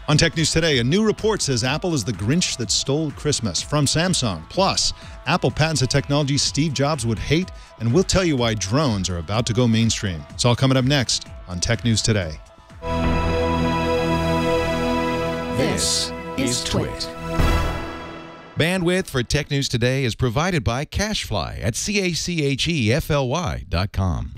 On Tech News Today, a new report says Apple is the Grinch that stole Christmas from Samsung. Plus, Apple patents a technology Steve Jobs would hate, and we'll tell you why drones are about to go mainstream. It's all coming up next on Tech News Today. This is Twit. Bandwidth for Tech News Today is provided by CacheFly at CACHEFLY.com.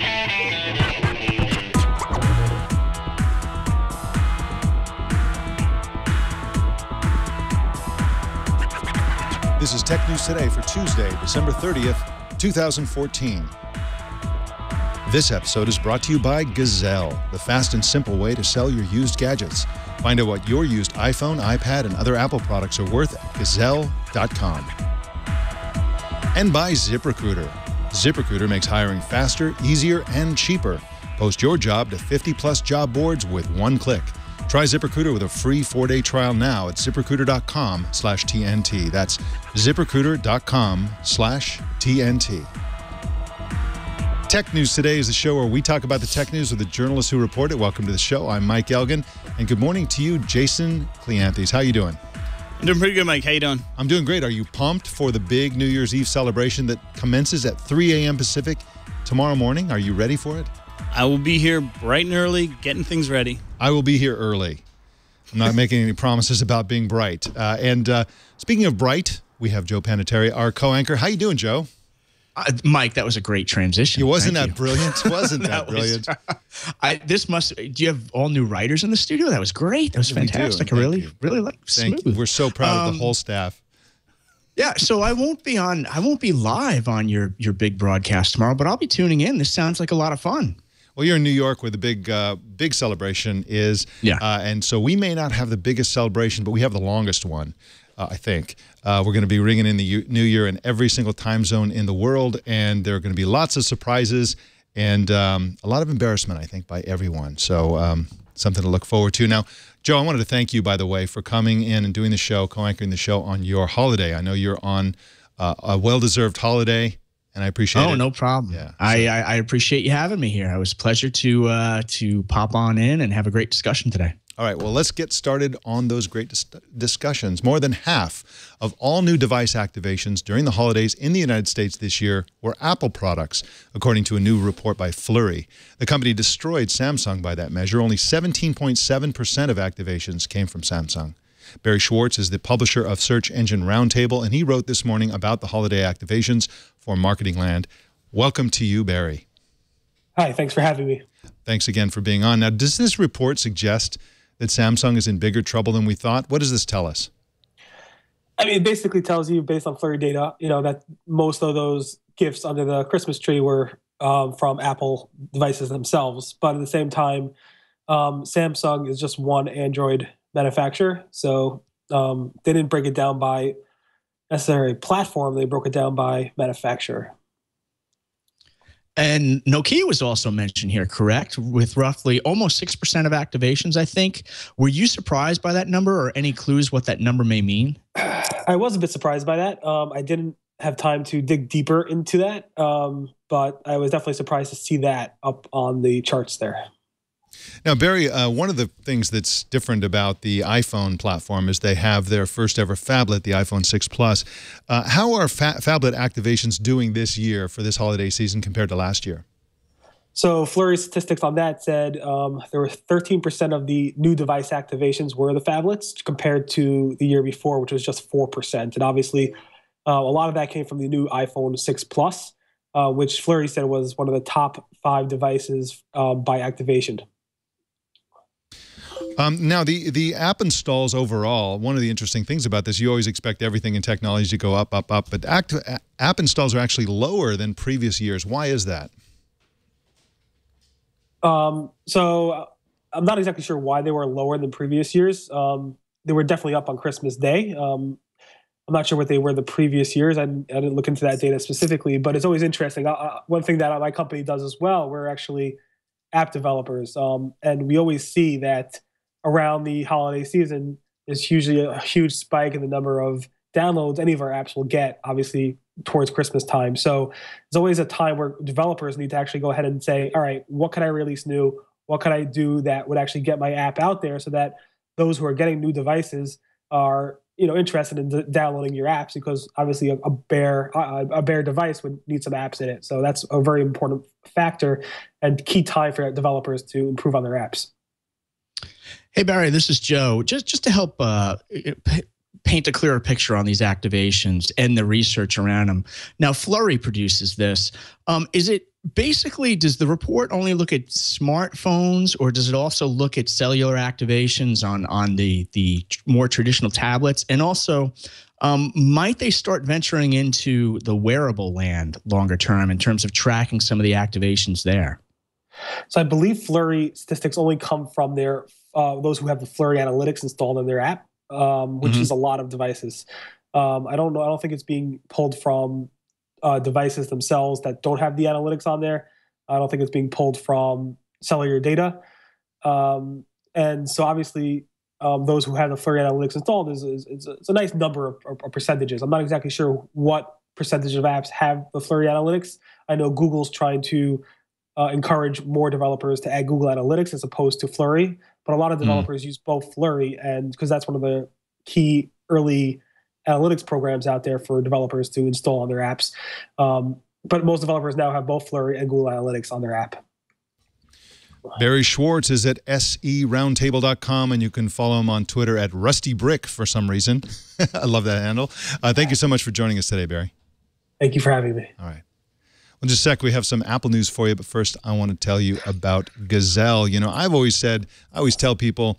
This is Tech News Today for Tuesday, December 30th, 2014. This episode is brought to you by Gazelle, the fast and simple way to sell your used gadgets. Find out what your used iPhone, iPad, and other Apple products are worth at Gazelle.com. And by ZipRecruiter. ZipRecruiter makes hiring faster, easier, and cheaper. Post your job to 50-plus job boards with one click. Try ZipRecruiter with a free 4-day trial now at ZipRecruiter.com/TNT. That's ZipRecruiter.com/TNT. Tech News Today is the show where we talk about the tech news with the journalists who report it. Welcome to the show. I'm Mike Elgan, and good morning to you, Jason Cleanthes. How you doing? I'm doing pretty good, Mike. How you doing? I'm doing great. Are you pumped for the big New Year's Eve celebration that commences at 3 a.m. Pacific tomorrow morning? Are you ready for it? I will be here bright and early, getting things ready. I will be here early. I'm not making any promises about being bright. Speaking of bright, we have Joe Panettieri, our co-anchor. How you doing, Joe? Mike, that was a great transition. Wasn't that brilliant? Wasn't that brilliant? Do you have all new writers in the studio? That was great. That was fantastic. I really like Thank you. We're so proud of the whole staff. Yeah, so I won't be live on your big broadcast tomorrow, but I'll be tuning in. This sounds like a lot of fun. Well, you're in New York where the big celebration is. Yeah. And so we may not have the biggest celebration, but we have the longest one, I think. We're going to be ringing in the new year in every single time zone in the world, and there are going to be lots of surprises and a lot of embarrassment, I think, by everyone. So something to look forward to. Now, Joe, I wanted to thank you, by the way, for coming in and doing the show, co-anchoring the show on your holiday. I know you're on a well-deserved holiday. And I appreciate it. Oh, no problem. Yeah, I appreciate you having me here. It was a pleasure to pop on in and have a great discussion today. All right, well, let's get started on those great discussions. More than half of all new device activations during the holidays in the United States this year were Apple products, according to a new report by Flurry. The company destroyed Samsung by that measure. Only 17.7% of activations came from Samsung. Barry Schwartz is the publisher of Search Engine Roundtable, and he wrote this morning about the holiday activations for Marketing Land. Welcome to you, Barry. Hi, thanks for having me. Thanks again for being on. Now, does this report suggest that Samsung is in bigger trouble than we thought? What does this tell us? I mean, it basically tells you, based on Flurry data, that most of those gifts under the Christmas tree were from Apple devices themselves. But at the same time, Samsung is just one Android manufacturer, so they didn't break it down by necessarily platform. They broke it down by manufacturer. And Nokia was also mentioned here, correct? With roughly almost 6% of activations, I think. Were you surprised by that number, or any clues what that number may mean? I was a bit surprised by that. I didn't have time to dig deeper into that, but I was definitely surprised to see that up on the charts there. Now, Barry, one of the things that's different about the iPhone platform is they have their first ever phablet, the iPhone 6 Plus. How are phablet activations doing this year for this holiday season compared to last year? So Flurry statistics on that said there were 13% of the new device activations were the phablets compared to the year before, which was just 4%. And obviously, a lot of that came from the new iPhone 6 Plus, which Flurry said was one of the top 5 devices by activation. Now, the app installs overall, one of the interesting things about this, you always expect everything in technology to go up, up, up, but app installs are actually lower than previous years. Why is that? So I'm not exactly sure why they were lower than previous years. They were definitely up on Christmas Day. I'm not sure what they were the previous years. I didn't look into that data specifically, but it's always interesting. One thing that my company does as well, we're actually app developers, and we always see that around the holiday season, there's usually a huge spike in the number of downloads any of our apps will get, obviously, towards Christmas time. So there's always a time where developers need to actually go ahead and say, all right, what can I release new? What can I do that would actually get my app out there so that those who are getting new devices are interested in downloading your apps, because obviously a bare device would need some apps in it. So that's a very important factor and key time for developers to improve on their apps. Hey, Barry, this is Joe. Just to help paint a clearer picture on these activations and the research around them. Now, Flurry produces this. Is it basically, does the report only look at smartphones, or does it also look at cellular activations on the more traditional tablets? And also, might they start venturing into the wearable land longer term in terms of tracking some of the activations there? So I believe Flurry statistics only come from their those who have the Flurry analytics installed in their app, which is a lot of devices. I don't know. I don't think it's being pulled from devices themselves that don't have the analytics on there. I don't think it's being pulled from cellular data. And so obviously, those who have the Flurry analytics installed is a nice number of percentages. I'm not exactly sure what percentage of apps have the Flurry analytics. I know Google's trying to encourage more developers to add Google Analytics as opposed to Flurry, but a lot of developers use both Flurry, and because that's one of the key early analytics programs out there for developers to install on their apps. But most developers now have both Flurry and Google Analytics on their app. Barry Schwartz is at seroundtable.com, and you can follow him on Twitter at RustyBrick for some reason. I love that handle. Thank you so much for joining us today, Barry. Thank you for having me. All right. Well, just a sec, we have some Apple news for you, but first I want to tell you about Gazelle. You know, I always tell people,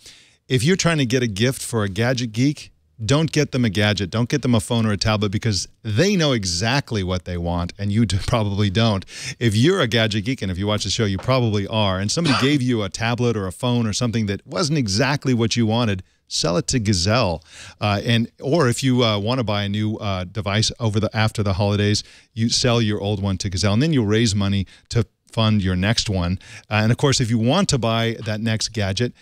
if you're trying to get a gift for a gadget geek, don't get them a gadget. Don't get them a phone or a tablet, because they know exactly what they want, and you probably don't. If you're a gadget geek, and if you watch the show, you probably are, and somebody gave you a tablet or a phone or something that wasn't exactly what you wanted, sell it to Gazelle. Or if you want to buy a new device after the holidays, you sell your old one to Gazelle, and then you'll raise money to fund your next one. And of course, if you want to buy that next gadget,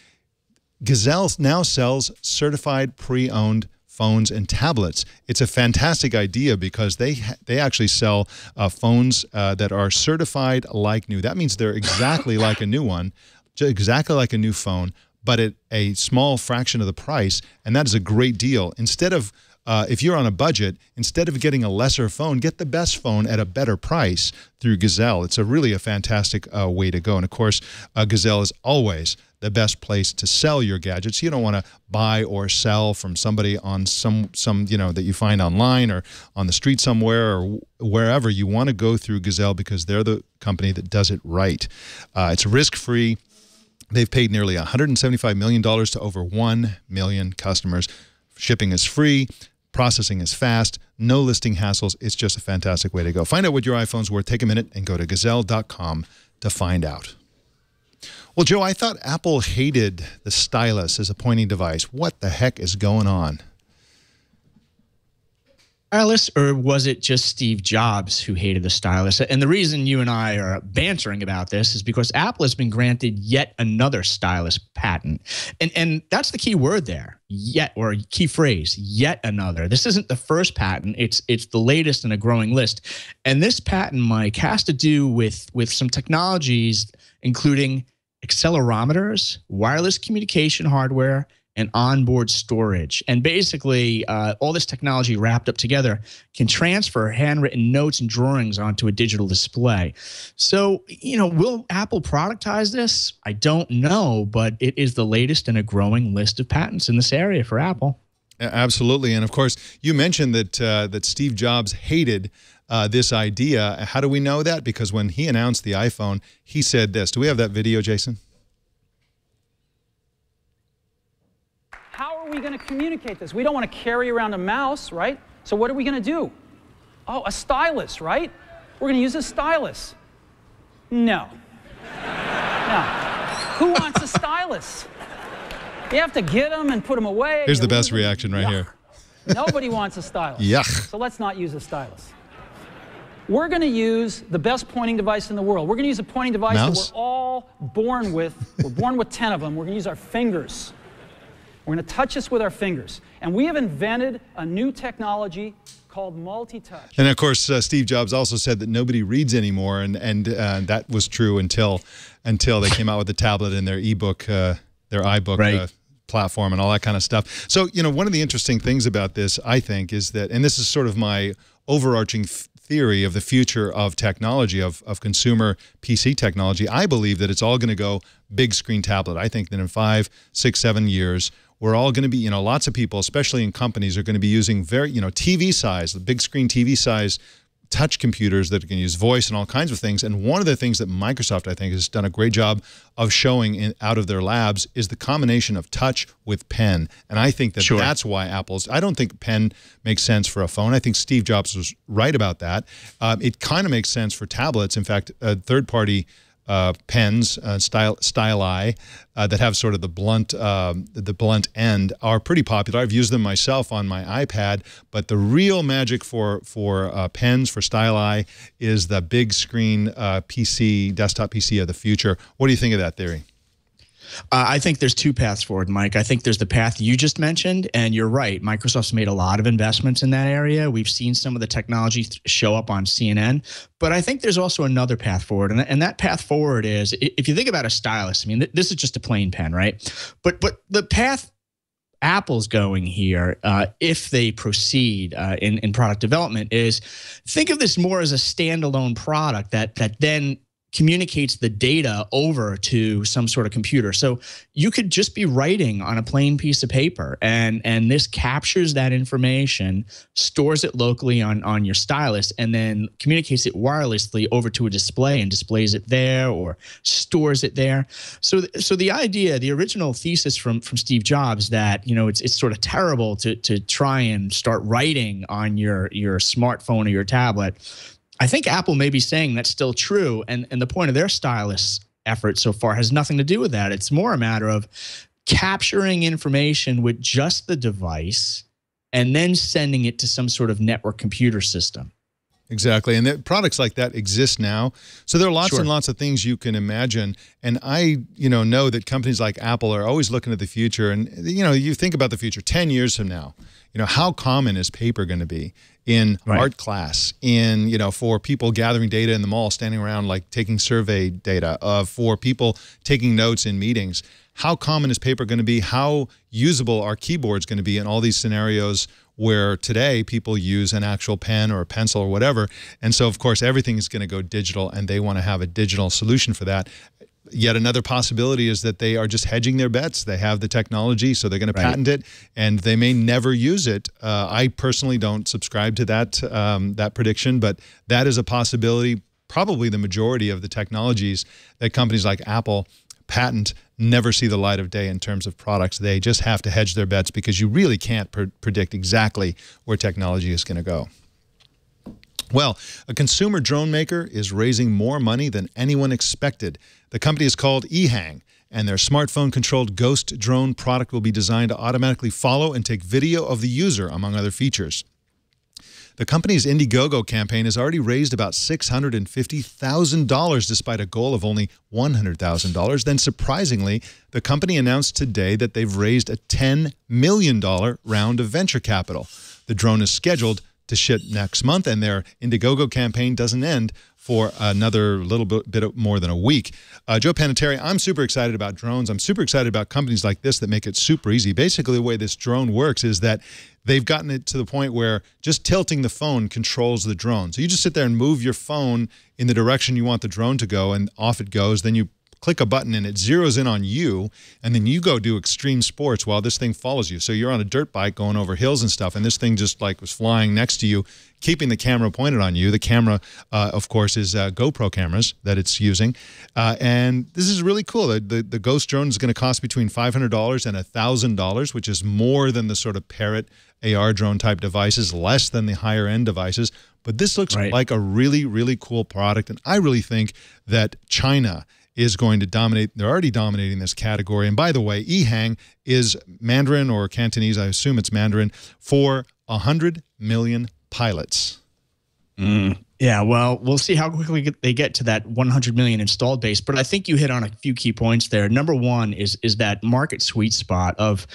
Gazelle now sells certified pre-owned phones and tablets. It's a fantastic idea because they actually sell phones that are certified like new. That means they're exactly like a new one, exactly like a new phone, but at a small fraction of the price, and that is a great deal. Instead of, if you're on a budget, instead of getting a lesser phone, get the best phone at a better price through Gazelle. It's really a fantastic way to go. And of course, Gazelle is always the best place to sell your gadgets. You don't want to buy or sell from somebody on some that you find online or on the street somewhere or wherever. You want to go through Gazelle because they're the company that does it right. It's risk-free. They've paid nearly $175 million to over 1 million customers. Shipping is free. Processing is fast. No listing hassles. It's just a fantastic way to go. Find out what your iPhone's worth. Take a minute and go to Gazelle.com to find out. Well, Joe, I thought Apple hated the stylus as a pointing device. What the heck is going on? Stylus, or was it just Steve Jobs who hated the stylus? And the reason you and I are bantering about this is because Apple has been granted yet another stylus patent. And that's the key word there, yet, or key phrase, yet another. This isn't the first patent. It's the latest in a growing list. And this patent, Mike, has to do with some technologies, including accelerometers, wireless communication hardware, and onboard storage. And basically, all this technology wrapped up together can transfer handwritten notes and drawings onto a digital display. So, will Apple productize this? I don't know, but it is the latest in a growing list of patents in this area for Apple. Absolutely. And of course, you mentioned that Steve Jobs hated this idea. How do we know that? Because when he announced the iPhone, he said this. Do we have that video, Jason? How are we going to communicate this? We don't want to carry around a mouse, right? So what are we going to do? Oh, a stylus, right? We're going to use a stylus. No. No. Who wants a stylus? You have to get them and put them away. Here's the best reaction right here. Nobody wants a stylus. Yuck. So let's not use a stylus. We're going to use the best pointing device in the world. We're going to use a pointing device that we're all born with. We're born with 10 of them. We're going to use our fingers. We're going to touch this with our fingers. And we have invented a new technology called multi-touch. And of course, Steve Jobs also said that nobody reads anymore, and that was true until they came out with the tablet and their iBook, platform and all that kind of stuff. So, you know, one of the interesting things about this, I think, is that, and this is sort of my overarching theory of the future of technology, of consumer PC technology, I believe that it's all going to go big screen tablet. I think that in 5, 6, 7 years, we're all going to be, you know, lots of people, especially in companies, are going to be using very, you know, TV size, the big screen TV size touch computers that can use voice and all kinds of things. And one of the things that Microsoft, I think, has done a great job of showing out of their labs is the combination of touch with pen. And I think that that's why Apple's, I don't think pen makes sense for a phone. I think Steve Jobs was right about that. It kind of makes sense for tablets. In fact, third-party pens, Styli, that have sort of the blunt end are pretty popular. I've used them myself on my iPad, but the real magic for pens, for Styli, is the big screen PC, desktop PC of the future. What do you think of that theory? I think there's two paths forward, Mike. I think there's the path you just mentioned, and you're right. Microsoft's made a lot of investments in that area. We've seen some of the technology show up on CNN, but I think there's also another path forward, and that path forward is, if you think about a stylus, I mean, this is just a plain pen, right? But the path Apple's going here, if they proceed in product development, is think of this more as a standalone product that then communicates the data over to some sort of computer. So you could just be writing on a plain piece of paper, and this captures that information, stores it locally on your stylus, and then communicates it wirelessly over to a display and displays it there or stores it there. So the idea, the original thesis from Steve Jobs, that, you know, it's sort of terrible to try and start writing on your smartphone or your tablet, I think Apple may be saying that's still true, and the point of their stylus effort so far has nothing to do with that. It's more a matter of capturing information with just the device and then sending it to some sort of network computer system. Exactly, and products like that exist now. So there are lots and lots of things you can imagine. And I, know that companies like Apple are always looking at the future. And you think about the future 10 years from now. How common is paper going to be in art class, in for people gathering data in the mall, standing around like taking survey data, for people taking notes in meetings? How common is paper going to be? How usable are keyboards going to be in all these scenarios where today people use an actual pen or a pencil or whatever? And so, of course, everything is going to go digital, and they want to have a digital solution for that. Yet another possibility is that they are just hedging their bets. They have the technology, so they're going to patent it, and they may never use it. I personally don't subscribe to that, that prediction, but that is a possibility. Probably the majority of the technologies that companies like Apple patent never see the light of day in terms of products. They just have to hedge their bets because you really can't predict exactly where technology is going to go. Well, a consumer drone maker is raising more money than anyone expected. The company is called eHang, and their smartphone-controlled Ghost drone product will be designed to automatically follow and take video of the user, among other features. The company's Indiegogo campaign has already raised about $650,000 despite a goal of only $100,000. Then, surprisingly, the company announced today that they've raised a $10 million round of venture capital. The drone is scheduled to ship next month, and their Indiegogo campaign doesn't end for another little bit more than a week. Joe Panettieri, I'm super excited about drones. I'm super excited about companies like this that make it super easy. Basically, the way this drone works is that they've gotten it to the point where just tilting the phone controls the drone. So you just sit there and move your phone in the direction you want the drone to go, and off it goes. Then you click a button and it zeroes in on you, and then you go do extreme sports while this thing follows you. So you're on a dirt bike going over hills and stuff, and this thing just like was flying next to you, keeping the camera pointed on you. The camera, of course, is GoPro cameras that it's using. And this is really cool. The Ghost drone is going to cost between $500 and $1,000, which is more than the sort of Parrot AR drone type devices, less than the higher end devices. But this looks like a really, really cool product. And I really think that China is going to dominate. They're already dominating this category. And by the way, eHang is Mandarin or Cantonese, I assume it's Mandarin, for 100 million pilots. Yeah, well, we'll see how quickly they get to that 100 million installed base. But I think you hit on a few key points there. Number one is that market sweet spot of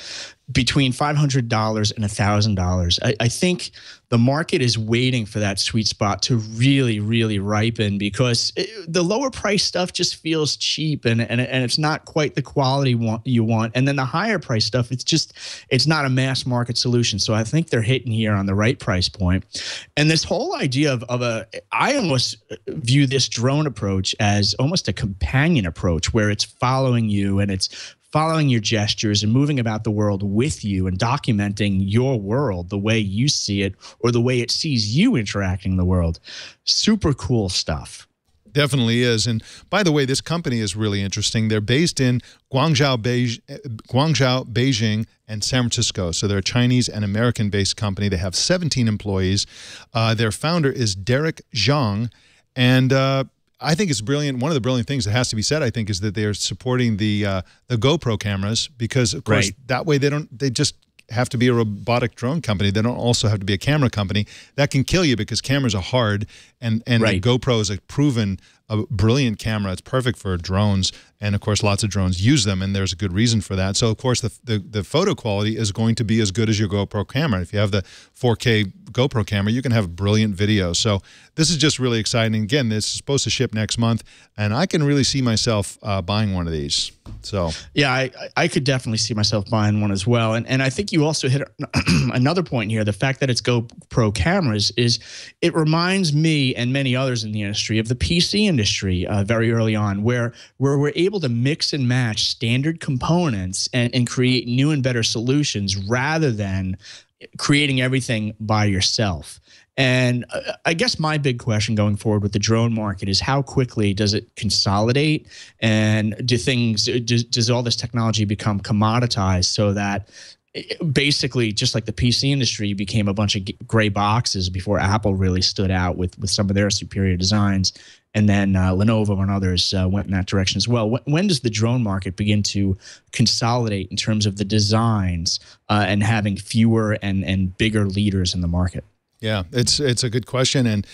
between $500 and $1,000. I think the market is waiting for that sweet spot to really, really ripen, because the lower price stuff just feels cheap, and it's not quite the quality you want. And then the higher price stuff, it's not a mass market solution. So I think they're hitting here on the right price point. And this whole idea I almost view this drone approach as almost a companion approach, where it's following you and it's following your gestures and moving about the world with you and documenting your world the way you see it or the way it sees you interacting in the world. Super cool stuff. Definitely is. And by the way, this company is really interesting. They're based in Guangzhou, Beijing, and San Francisco. So they're a Chinese and American-based company. They have 17 employees. Their founder is Derek Zhang. And I think it's brilliant. One of the brilliant things that has to be said, I think, is that they're supporting the GoPro cameras, because, of course, that way they just have to be a robotic drone company. They don't also have to be a camera company. That can kill you, because cameras are hard, and the GoPro is a proven brilliant camera. It's perfect for drones, and of course lots of drones use them, and there's a good reason for that. So of course the photo quality is going to be as good as your GoPro camera. If you have the 4K GoPro camera, you can have brilliant video. So this is just really exciting. Again, this is supposed to ship next month, and I can really see myself buying one of these. So yeah, I could definitely see myself buying one as well. And I think you also hit another point here. The fact that it's GoPro cameras it reminds me and many others in the industry of the PC industry very early on, where we're able to mix and match standard components and create new and better solutions, rather than creating everything by yourself. And I guess my big question going forward with the drone market is, how quickly does it consolidate? And does all this technology become commoditized, so that basically, just like the PC industry became a bunch of gray boxes before Apple really stood out with some of their superior designs, and then Lenovo and others went in that direction as well. When does the drone market begin to consolidate in terms of the designs and having fewer and bigger leaders in the market? Yeah, it's a good question, and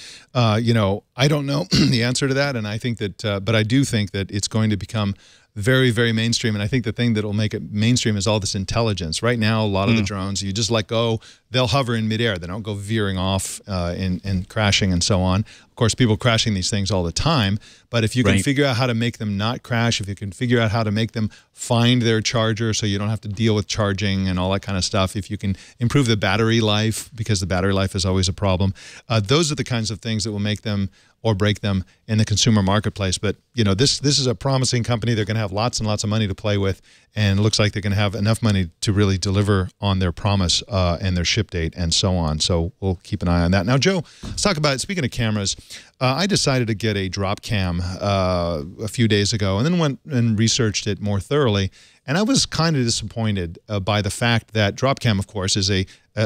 you know, I don't know the answer to that, and I think that, but I do think that it's going to become very, very mainstream. And I think the thing that will make it mainstream is all this intelligence. Right now, a lot of the drones, you just let go, they'll hover in midair. They don't go veering off and crashing and so on. Of course, people crashing these things all the time. But if you can figure out how to make them not crash, if you can figure out how to make them find their charger so you don't have to deal with charging and all that kind of stuff, if you can improve the battery life, because the battery life is always a problem, those are the kinds of things that will make them or break them in the consumer marketplace. But you know, this is a promising company. They're going to have lots and lots of money to play with, and it looks like they're going to have enough money to really deliver on their promise and their ship date and so on. So we'll keep an eye on that. Now, Joe, let's talk about, speaking of cameras, I decided to get a drop cam a few days ago, and then went and researched it more thoroughly. And I was kind of disappointed by the fact that drop cam, of course, is a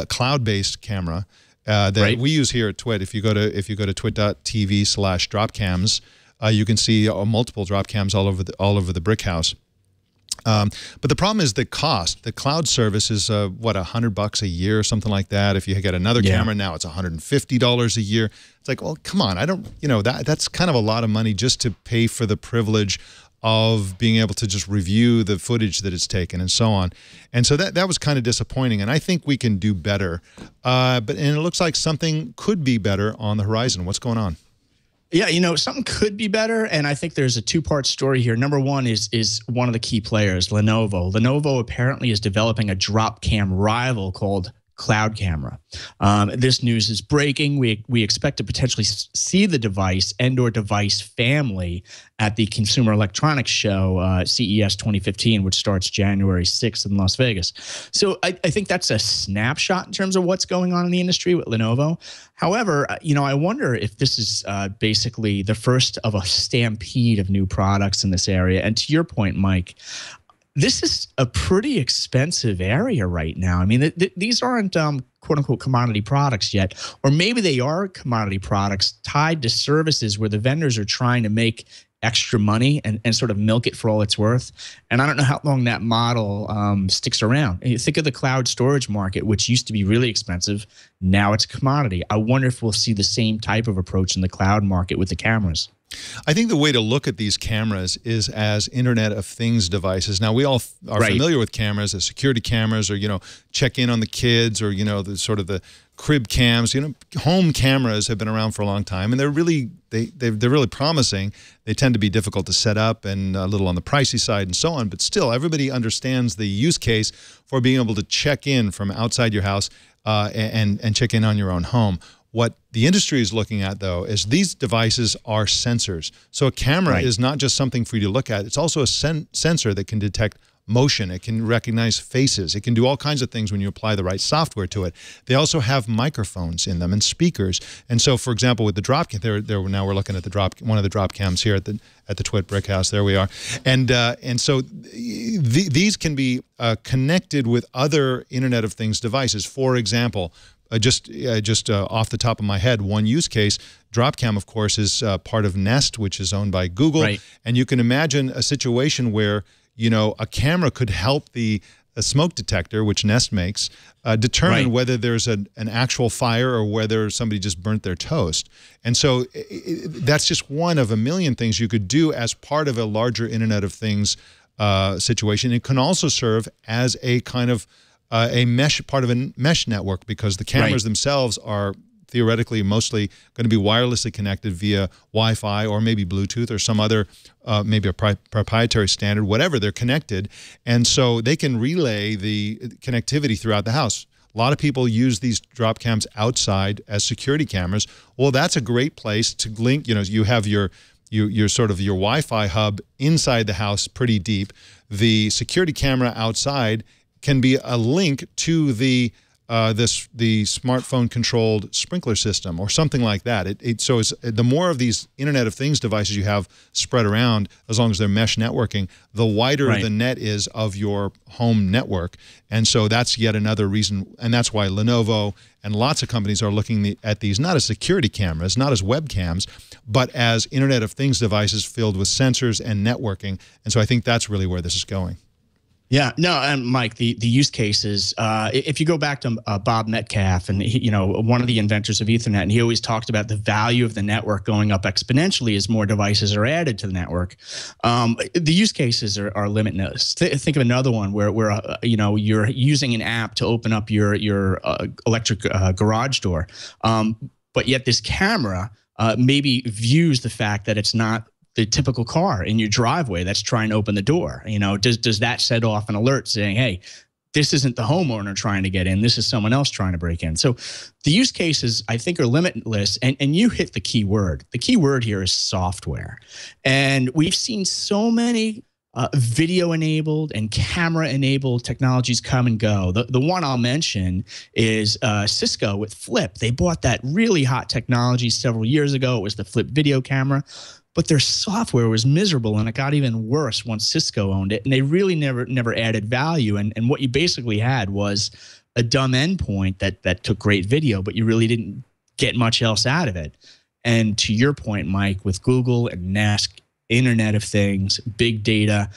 cloud-based camera that we use here at Twit. If you go to twit.tv/dropcams, you can see multiple drop cams all over the brick house. But the problem is the cost. The cloud service is what, $100 a year or something like that. If you get another camera now, it's $150 a year. It's like, well, come on, I don't, you know, that's kind of a lot of money just to pay for the privilege of being able to just review the footage that it's taken and so on. And so that was kind of disappointing, and I think we can do better. And it looks like something could be better on the horizon. What's going on? Yeah, you know, something could be better, and I think there's a two-part story here. Number one is one of the key players, Lenovo. Lenovo apparently is developing a drop cam rival called Cloud Camera. This news is breaking. We expect to potentially see the device and/or device family at the Consumer Electronics Show, CES 2015, which starts January 6th in Las Vegas. So I think that's a snapshot in terms of what's going on in the industry with Lenovo. However, you know, I wonder if this is basically the first of a stampede of new products in this area. And to your point, Mike, this is a pretty expensive area right now. I mean, these aren't quote unquote commodity products yet, or maybe they are commodity products tied to services where the vendors are trying to make extra money and sort of milk it for all it's worth. And I don't know how long that model sticks around. And you think of the cloud storage market, which used to be really expensive. Now it's a commodity. I wonder if we'll see the same type of approach in the cloud market with the cameras. I think the way to look at these cameras is as Internet of Things devices. Now, we all are familiar with cameras as security cameras, or, you know, check in on the kids, or, you know, the sort of the crib cams. You know, home cameras have been around for a long time, and they're really they're really promising. They tend to be difficult to set up and a little on the pricey side and so on, but still, everybody understands the use case for being able to check in from outside your house and check in on your own home. What the industry is looking at, though, is these devices are sensors. So a camera is not just something for you to look at. It's also a sensor that can detect motion. It can recognize faces. It can do all kinds of things when you apply the right software to it. They also have microphones in them and speakers. And so, for example, with the drop cam, now we're looking at one of the drop cams here at the Twit Brick House. There we are. And so these can be connected with other Internet of Things devices. For example, just off the top of my head, one use case, Dropcam, of course, is part of Nest, which is owned by Google. And you can imagine a situation where, you know, a camera could help a smoke detector, which Nest makes, determine whether there's an actual fire or whether somebody just burnt their toast. And so that's just one of a million things you could do as part of a larger Internet of Things situation. It can also serve as a kind of part of a mesh network, because the cameras themselves are theoretically mostly going to be wirelessly connected via Wi-Fi or maybe Bluetooth or some other, maybe a proprietary standard, whatever, they're connected. And so they can relay the connectivity throughout the house. A lot of people use these drop cams outside as security cameras. Well, that's a great place to link. You know, you have your sort of your Wi-Fi hub inside the house pretty deep. The security camera outside can be a link to the smartphone controlled sprinkler system or something like that. So the more of these Internet of Things devices you have spread around, as long as they're mesh networking, the wider the net is of your home network. And so that's yet another reason, and that's why Lenovo and lots of companies are looking at these not as security cameras, not as webcams, but as Internet of Things devices filled with sensors and networking. And so I think that's really where this is going. Yeah, no, and Mike, the use cases, if you go back to Bob Metcalfe, and he, you know, one of the inventors of Ethernet, and he always talked about the value of the network going up exponentially as more devices are added to the network. The use cases are limitless. Think of another one where you know, you're using an app to open up your electric garage door, but yet this camera maybe views the fact that it's not the typical car in your driveway that's trying to open the door. You know, does that set off an alert saying, hey, this isn't the homeowner trying to get in, this is someone else trying to break in? So the use cases, I think, are limitless, and you hit the key word. The key word here is software. And we've seen so many video-enabled and camera-enabled technologies come and go. The one I'll mention is Cisco with Flip. They bought that really hot technology several years ago. It was the Flip video camera. But their software was miserable, and it got even worse once Cisco owned it. And they really never added value. And what you basically had was a dumb endpoint that took great video, but you really didn't get much else out of it. And to your point, Mike, with Google and Nest, Internet of Things, big data,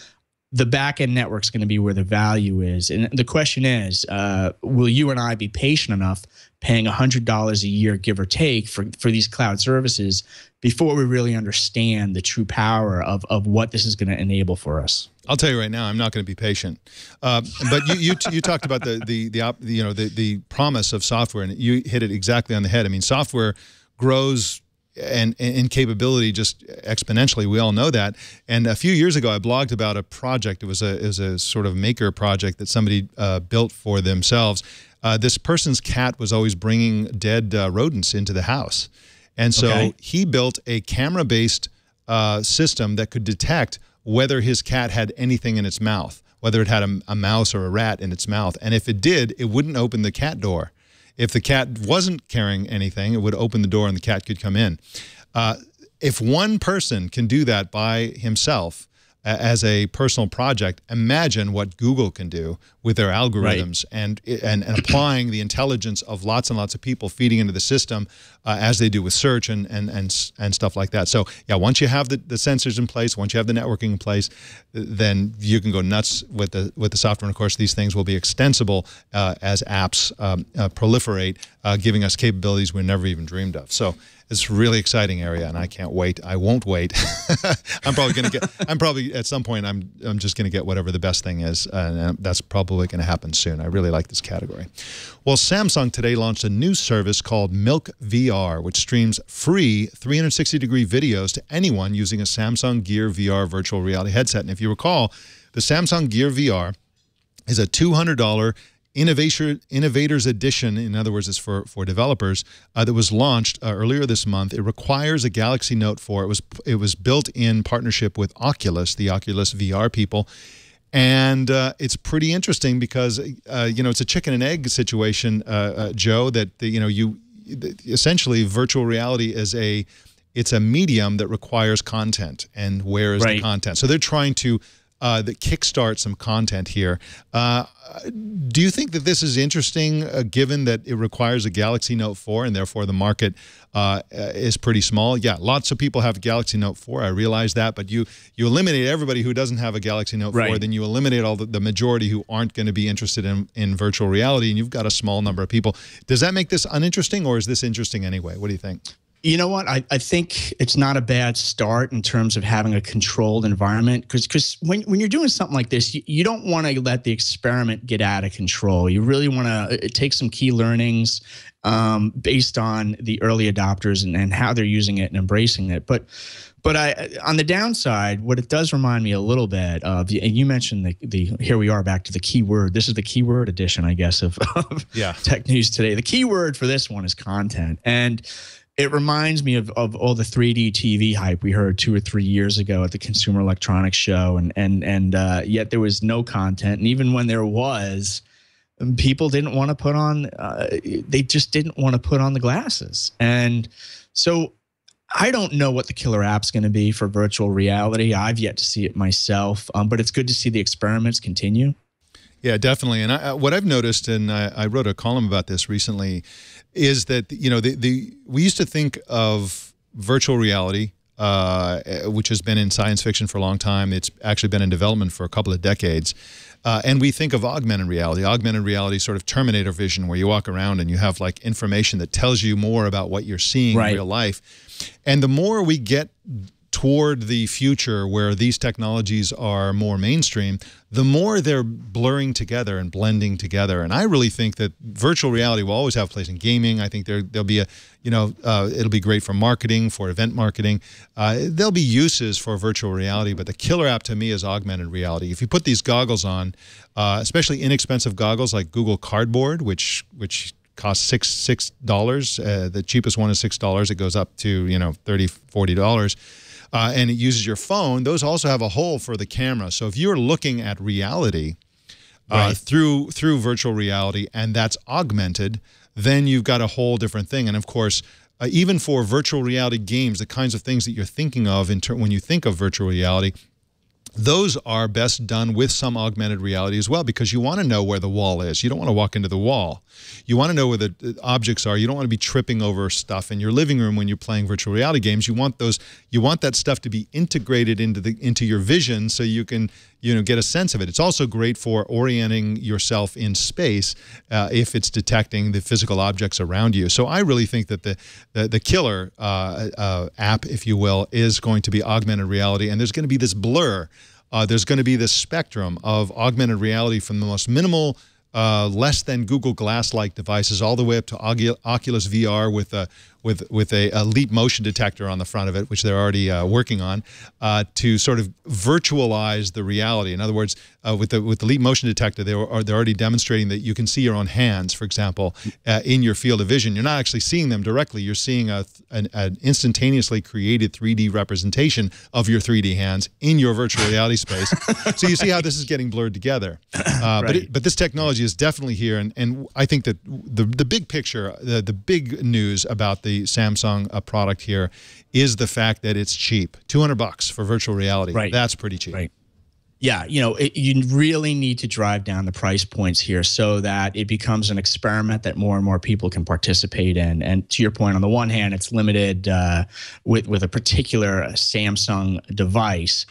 the back-end network's going to be where the value is. And the question is, will you and I be patient enough paying $100 a year, give or take, for these cloud services before we really understand the true power of what this is going to enable for us? I'll tell you right now, I'm not going to be patient. But you talked about the promise of software, and you hit it exactly on the head. I mean, software grows and in capability just exponentially. We all know that. And a few years ago, I blogged about a project. It was a sort of maker project that somebody built for themselves. This person's cat was always bringing dead rodents into the house. And so he built a camera-based system that could detect whether his cat had anything in its mouth, whether it had a mouse or a rat in its mouth. And if it did, it wouldn't open the cat door. If the cat wasn't carrying anything, it would open the door and the cat could come in. If one person can do that by himself, as a personal project, imagine what Google can do with their algorithms and applying the intelligence of lots and lots of people feeding into the system as they do with search and stuff like that. So yeah, once you have the sensors in place, once you have the networking in place, then you can go nuts with the software. And of course, these things will be extensible as apps proliferate, giving us capabilities we never even dreamed of. So it's a really exciting area, and I can't wait. I won't wait. I'm probably at some point I'm just going to get whatever the best thing is, and that's probably going to happen soon. I really like this category. Well, Samsung today launched a new service called Milk VR, which streams free 360-degree videos to anyone using a Samsung Gear VR virtual reality headset. And if you recall, the Samsung Gear VR is a $200 Innovators Edition. In other words, it's for developers, that was launched earlier this month. It requires a Galaxy Note 4. It was built in partnership with Oculus, the Oculus VR people. And it's pretty interesting because, it's a chicken and egg situation, Joe, that, essentially virtual reality is it's a medium that requires content. And where is the content? So they're trying to kickstart some content here. Do you think that this is interesting, given that it requires a Galaxy Note 4 and therefore the market is pretty small? Yeah, lots of people have a Galaxy Note 4. I realize that, but you eliminate everybody who doesn't have a Galaxy Note 4, then you eliminate all the majority who aren't going to be interested in virtual reality, and you've got a small number of people. Does that make this uninteresting, or is this interesting anyway? What do you think? You know what? I think it's not a bad start in terms of having a controlled environment, because when you're doing something like this, you don't want to let the experiment get out of control. You really want to take some key learnings based on the early adopters and how they're using it and embracing it. But on the downside, what it does remind me a little bit of, and you mentioned here we are back to the keyword. This is the keyword edition, I guess, of Tech News Today. The keyword for this one is content. And it reminds me of all the 3D TV hype we heard 2 or 3 years ago at the Consumer Electronics Show, and yet there was no content. And even when there was, people didn't want to put on, they just didn't want to put on the glasses. And so I don't know what the killer app's going to be for virtual reality. I've yet to see it myself, but it's good to see the experiments continue. Yeah, definitely. And what I've noticed, and I wrote a column about this recently, is that we used to think of virtual reality, which has been in science fiction for a long time. It's actually been in development for a couple of decades. And we think of augmented reality. Augmented reality, sort of Terminator vision, where you walk around and you have like information that tells you more about what you're seeing in real life. And the more we get toward the future where these technologies are more mainstream, the more they're blurring together and blending together. And I really think that virtual reality will always have a place in gaming. I think there'll be it'll be great for marketing, for event marketing. There'll be uses for virtual reality, but the killer app to me is augmented reality. If you put these goggles on, especially inexpensive goggles like Google Cardboard, which costs $6. The cheapest one is $6. It goes up to $30, $40. And it uses your phone. Those also have a hole for the camera. So if you're looking at reality through virtual reality, and that's augmented, then you've got a whole different thing. And of course, even for virtual reality games, the kinds of things that you're thinking of when you think of virtual reality, those are best done with some augmented reality as well, because you want to know where the wall is. You don't want to walk into the wall. You want to know where the objects are. You don't want to be tripping over stuff in your living room when you're playing virtual reality games. You want that stuff to be integrated into your vision, so you can get a sense of it. It's also great for orienting yourself in space if it's detecting the physical objects around you. So I really think that the killer app, if you will, is going to be augmented reality, and there's going to be this blur. There's going to be this spectrum of augmented reality from the most minimal, less than Google Glass-like devices, all the way up to Oculus VR with a leap motion detector on the front of it, which they're already working on, to sort of virtualize the reality. In other words, with the leap motion detector, they're already demonstrating that you can see your own hands, for example, in your field of vision. You're not actually seeing them directly. You're seeing an instantaneously created 3D representation of your 3D hands in your virtual reality space. So you see how this is getting blurred together. But this technology is definitely here, and I think that the big picture, the big news about the Samsung product here is the fact that it's cheap. $200 for virtual reality. Right. That's pretty cheap. Right. Yeah, you know, you really need to drive down the price points here so that it becomes an experiment that more and more people can participate in. And to your point, on the one hand, it's limited with a particular Samsung device.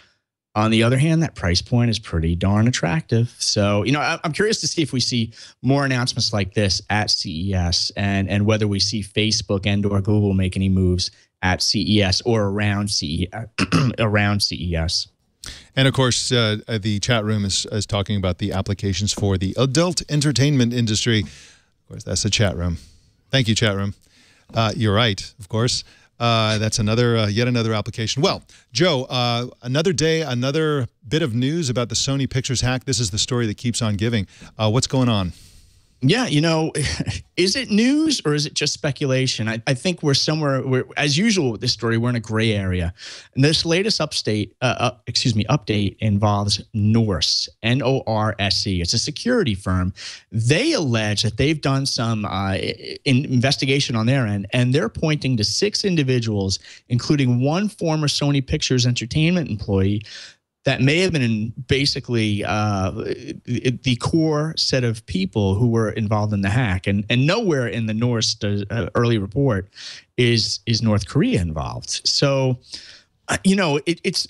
On the other hand, that price point is pretty darn attractive. So, you know, I'm curious to see if we see more announcements like this at CES, and whether we see Facebook and/or Google make any moves at CES or around CES. And of course, the chat room is talking about the applications for the adult entertainment industry. Of course, that's the chat room. Thank you, chat room. You're right, of course. That's another yet another application. Well, Joe, another day, another bit of news about the Sony Pictures hack. This is the story that keeps on giving. What's going on? Yeah, you know, is it news or is it just speculation? I think we're somewhere, as usual with this story, we're in a gray area. And this latest update involves Norse, N-O-R-S-E. It's a security firm. They allege that they've done some investigation on their end, and they're pointing to 6 individuals, including one former Sony Pictures Entertainment employee, that may have been basically the core set of people who were involved in the hack. And nowhere in the Norse early report is North Korea involved. So, you know,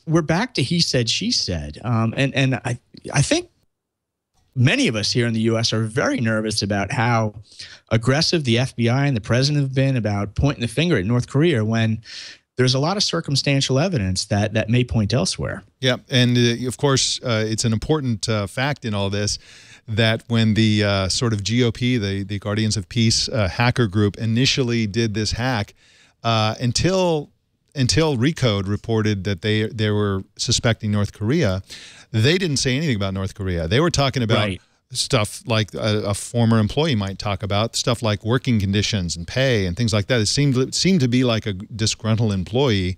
we're back to he said, she said. And I think many of us here in the U.S. are very nervous about how aggressive the FBI and the president have been about pointing the finger at North Korea when there's a lot of circumstantial evidence that may point elsewhere. Yeah, and of course, it's an important fact in all this that when the sort of GOP, the Guardians of Peace hacker group, initially did this hack, until Recode reported that they were suspecting North Korea, they didn't say anything about North Korea. They were talking about stuff like a former employee might talk about, stuff like working conditions and pay and things like that. It seemed to be like a disgruntled employee.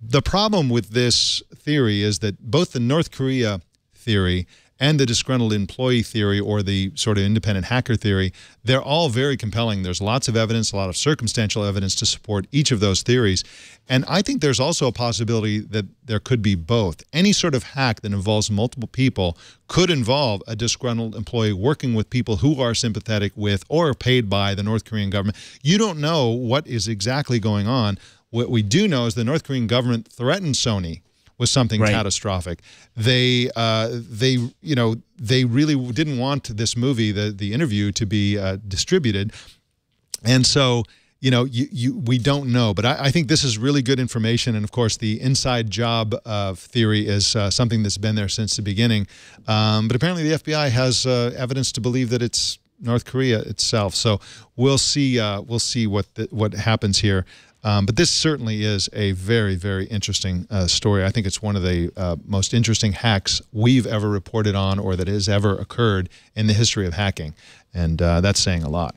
The problem with this theory is that both the North Korea theory and the disgruntled employee theory, or the sort of independent hacker theory, they're all very compelling. There's lots of evidence, a lot of circumstantial evidence to support each of those theories. And I think there's also a possibility that there could be both. Any sort of hack that involves multiple people could involve a disgruntled employee working with people who are sympathetic with or paid by the North Korean government. You don't know what is exactly going on. What we do know is the North Korean government threatened Sony with something catastrophic. They really didn't want this movie, the interview, to be distributed, and so we don't know. But I think this is really good information, and of course the inside job theory is something that's been there since the beginning. But apparently the FBI has evidence to believe that it's North Korea itself. So we'll see what happens here. But this certainly is a very, very interesting story. I think it's one of the most interesting hacks we've ever reported on, or that has ever occurred in the history of hacking. And that's saying a lot.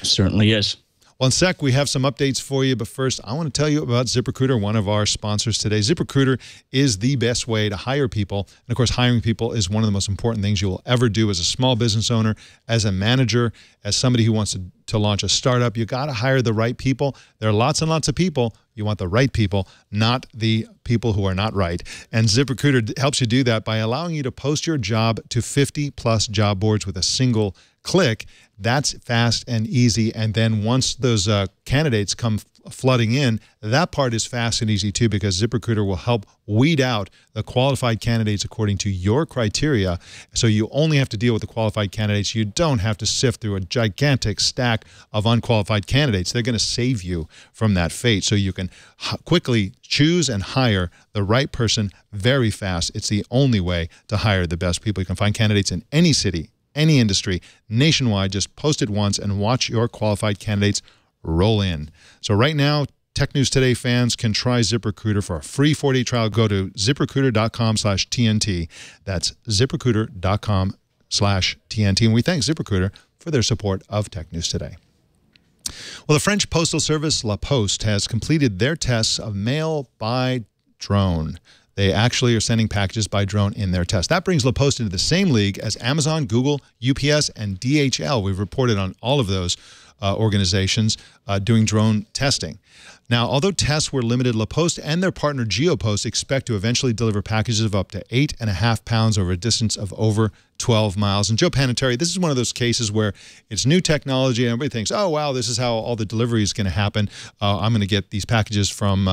Certainly is. Well, in sec, we have some updates for you, but first, I want to tell you about ZipRecruiter, one of our sponsors today. ZipRecruiter is the best way to hire people. And of course, hiring people is one of the most important things you will ever do as a small business owner, as a manager, as somebody who wants to launch a startup. You got to hire the right people. There are lots and lots of people. You want the right people, not the people who are not right. And ZipRecruiter helps you do that by allowing you to post your job to 50+ job boards with a single click. That's fast and easy. And then once those candidates come flooding in, that part is fast and easy too, because ZipRecruiter will help weed out the qualified candidates according to your criteria. So you only have to deal with the qualified candidates. You don't have to sift through a gigantic stack of unqualified candidates. They're going to save you from that fate, so you can quickly choose and hire the right person very fast. It's the only way to hire the best people. You can find candidates in any city, any industry, nationwide. Just post it once and watch your qualified candidates roll in. So right now, Tech News Today fans can try ZipRecruiter for a free 4-day trial. Go to ZipRecruiter.com/TNT. That's ZipRecruiter.com/TNT. And we thank ZipRecruiter for their support of Tech News Today. Well, the French postal service La Poste has completed their tests of mail by drone. They actually are sending packages by drone in their test. That brings La Poste into the same league as Amazon, Google, UPS, and DHL. We've reported on all of those organizations doing drone testing. Now, although tests were limited, La Poste and their partner GeoPost expect to eventually deliver packages of up to 8.5 pounds over a distance of over 12 miles. And Joe Panettieri, this is one of those cases where it's new technology and everybody thinks, oh, wow, this is how all the delivery is going to happen. I'm going to get these packages from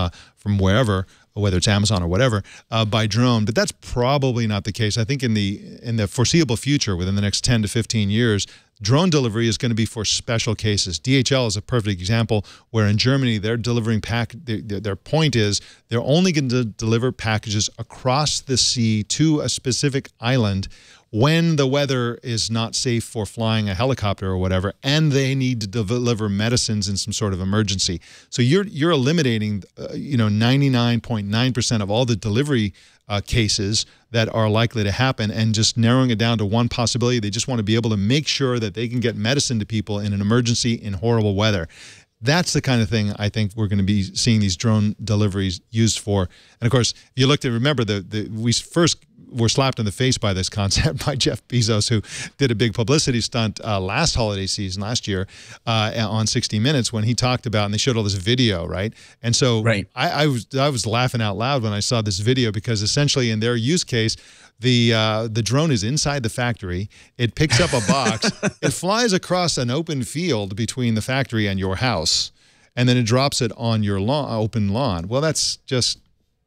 wherever, whether it's Amazon or whatever, by drone. But that's probably not the case. I think in the foreseeable future, within the next 10 to 15 years, drone delivery is going to be for special cases. DHL is a perfect example where in Germany they're delivering their point is they're only going to deliver packages across the sea to a specific island when the weather is not safe for flying a helicopter or whatever, and they need to deliver medicines in some sort of emergency. So you're eliminating 99.9% of all the delivery cases that are likely to happen and just narrowing it down to one possibility. They just want to be able to make sure that they can get medicine to people in an emergency in horrible weather. That's the kind of thing I think we're going to be seeing these drone deliveries used for. And of course, you looked at, remember, we first were slapped in the face by this concept by Jeff Bezos, who did a big publicity stunt last holiday season, last year, on 60 Minutes when he talked about, and they showed all this video, right? And so I was laughing out loud when I saw this video because essentially in their use case, the drone is inside the factory. It picks up a box. It flies across an open field between the factory and your house, and then it drops it on your open lawn. Well, that's just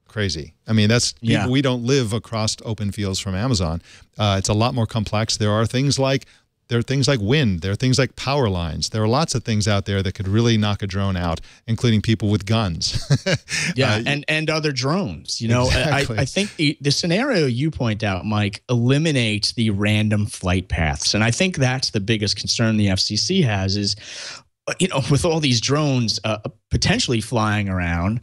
crazy. I mean, that's we don't live across open fields from Amazon. It's a lot more complex. There are things like wind. There are things like power lines. There are lots of things out there that could really knock a drone out, including people with guns. And other drones. You know, exactly. I think the scenario you point out, Mike, eliminates the random flight paths, and I think that's the biggest concern the FCC has is, you know, with all these drones potentially flying around,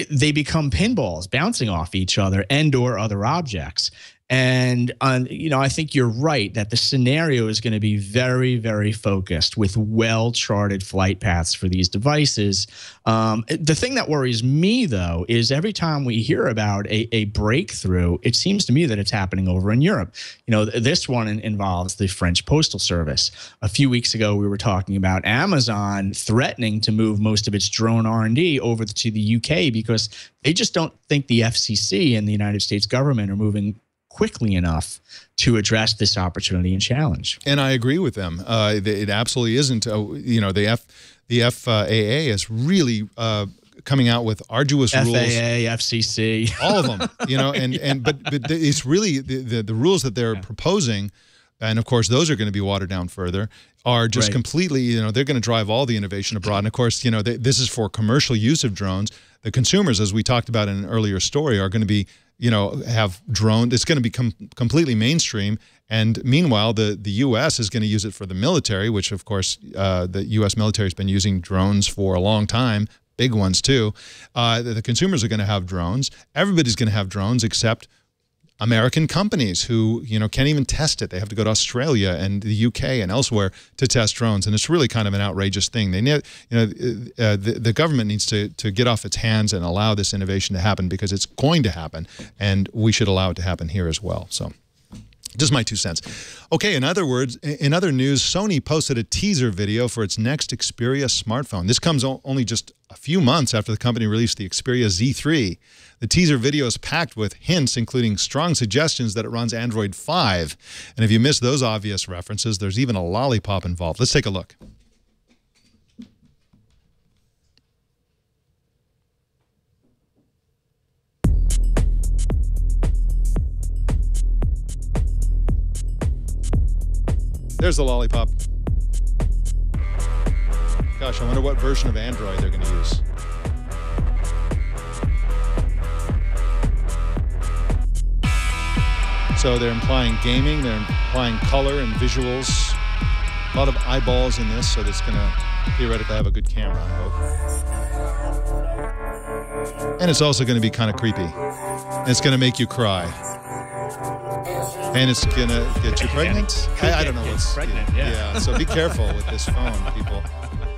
they become pinballs bouncing off each other and/or other objects. And, you know, I think you're right that the scenario is going to be very, very focused with well-charted flight paths for these devices. The thing that worries me, though, is every time we hear about a breakthrough, it seems to me that it's happening over in Europe. You know, this one involves the French Postal Service. A few weeks ago, we were talking about Amazon threatening to move most of its drone R&D over to the UK because they just don't think the FCC and the United States government are moving quickly enough to address this opportunity and challenge. And I agree with them. It absolutely isn't. You know, the FAA is really coming out with arduous rules. FAA, FCC, all of them. You know, but it's really the rules that they're proposing, and of course those are going to be watered down further, are just completely, you know, they're going to drive all the innovation abroad. And of course, you know, this is for commercial use of drones. The consumers, as we talked about in an earlier story, are going to be, you know, have drones. It's going to become completely mainstream. And meanwhile, the U.S. is going to use it for the military, which, of course, the U.S. military has been using drones for a long time, big ones, too. The consumers are going to have drones. Everybody's going to have drones except American companies who, you know, can't even test it. They have to go to Australia and the UK and elsewhere to test drones, and it's really kind of an outrageous thing. They need, you know, the government needs to get off its hands and allow this innovation to happen because it's going to happen, and we should allow it to happen here as well. So, just my 2 cents. Okay, in other words, in other news, Sony posted a teaser video for its next Xperia smartphone. This comes only just a few months after the company released the Xperia Z3. The teaser video is packed with hints, including strong suggestions that it runs Android 5. And if you missed those obvious references, there's even a lollipop involved. Let's take a look. There's the lollipop. Gosh, I wonder what version of Android they're going to use. So they're implying gaming, they're implying color and visuals. A lot of eyeballs in this, so it's going to theoretically have a good camera, I hope. And it's also going to be kind of creepy. And it's going to make you cry. And it's going to get you pregnant? I don't know what's... Pregnant, yeah, so be careful with this phone, people.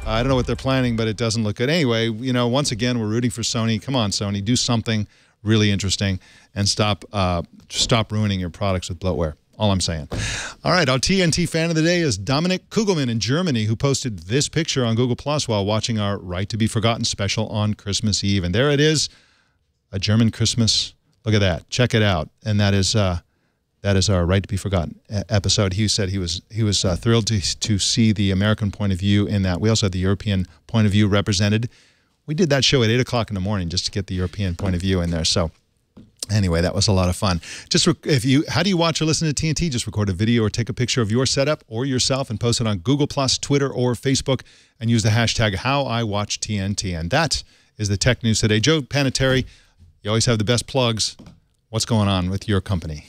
I don't know what they're planning, but it doesn't look good. Anyway, you know, once again, we're rooting for Sony. Come on, Sony, do something. really interesting, and stop ruining your products with bloatware. All I'm saying. All right, our TNT fan of the day is Dominic Kugelman in Germany, who posted this picture on Google Plus while watching our Right to Be Forgotten special on Christmas Eve. And there it is, a German Christmas. Look at that. Check it out. And that is our Right to Be Forgotten episode. He said he was thrilled to see the American point of view in that. We also had the European point of view represented. We did that show at 8 o'clock in the morning just to get the European point of view in there. So anyway, that was a lot of fun. How do you watch or listen to TNT? Just record a video or take a picture of your setup or yourself and post it on Google+, Twitter, or Facebook, and use the hashtag HowIWatchTNT. And that is the Tech News Today. Joe Panettieri, you always have the best plugs. What's going on with your company?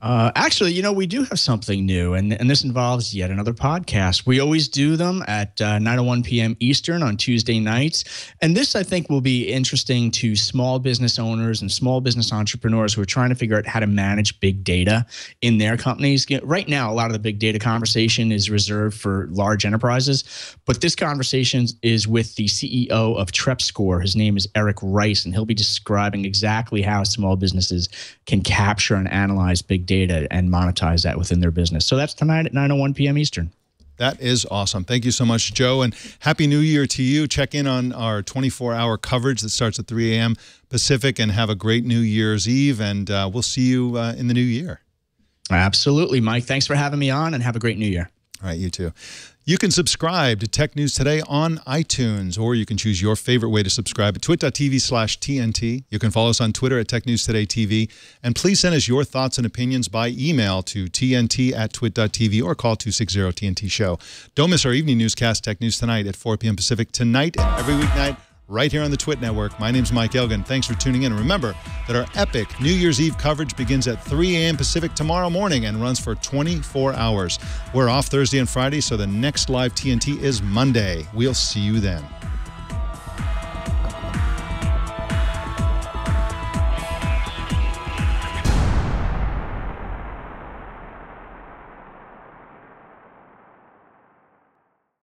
Actually, we do have something new, and this involves yet another podcast. We always do them at 9:01 p.m. Eastern on Tuesday nights. And this, I think, will be interesting to small business owners and small business entrepreneurs who are trying to figure out how to manage big data in their companies. Right now, a lot of the big data conversation is reserved for large enterprises, but this conversation is with the CEO of TrepScore. His name is Eric Rice, and he'll be describing exactly how small businesses can capture and analyze big data and monetize that within their business. So that's tonight at 9:01 p.m. Eastern. That is awesome. Thank you so much, Joe, and Happy New Year to you. Check in on our 24-hour coverage that starts at 3 a.m. Pacific, and have a great New Year's Eve, and we'll see you in the new year. Absolutely, Mike. Thanks for having me on, and have a great New Year. All right, you too. You can subscribe to Tech News Today on iTunes, or you can choose your favorite way to subscribe at twit.tv/TNT. You can follow us on Twitter at Tech News Today TV. And please send us your thoughts and opinions by email to tnt@twit.tv or call 260-TNT-SHOW. Don't miss our evening newscast, Tech News Tonight, at 4 p.m. Pacific tonight and every weeknight right here on the Twit Network. My name's Mike Elgan. Thanks for tuning in. And remember that our epic New Year's Eve coverage begins at 3 a.m. Pacific tomorrow morning and runs for 24 hours. We're off Thursday and Friday, so the next live TNT is Monday. We'll see you then.